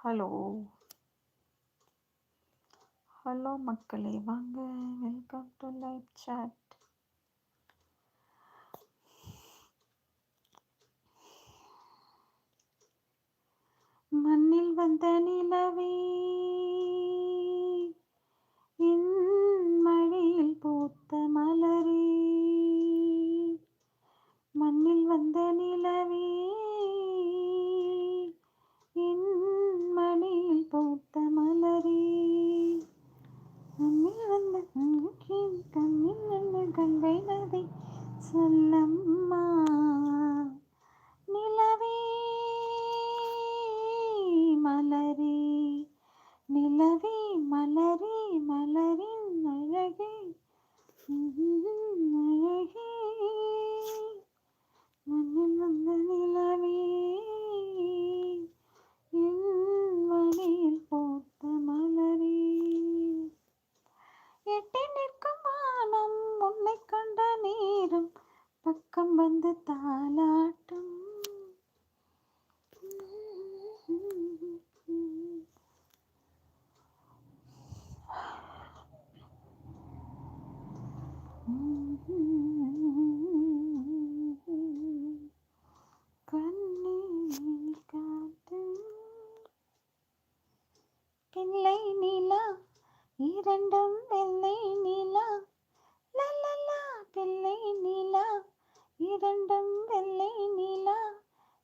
Hello hello மக்களே வாங்க, welcome to live chat. மண்ணில் வந்த நிலவே என் மழையில் பூத்த மலரே, மண்ணில் வந்த நிலவே என் மழையில் பூத்த மலரே, மண்ணில் வந்த கண்ணில் நல்ல கங்கை நதி சொல்லம்மா நிலவே மலரே, நிலவே மலரே, மலரின் அழகே அழகே, மண்ணில் வந்த நிலவே என் மடியில் போட்ட மலரே, எட்டி நிற்கும் வானம் உன்னை கண்ட நேரம் பக்கம் வந்து தாலாட்டும், கண்ணில் காட்டு பிள்ளை நிலா இரண்டும் வெள்ளை நிலா, லலலா பிள்ளை நிலா இரண்டும் வெள்ளை நிலா,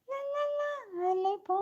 லலலா அலை போ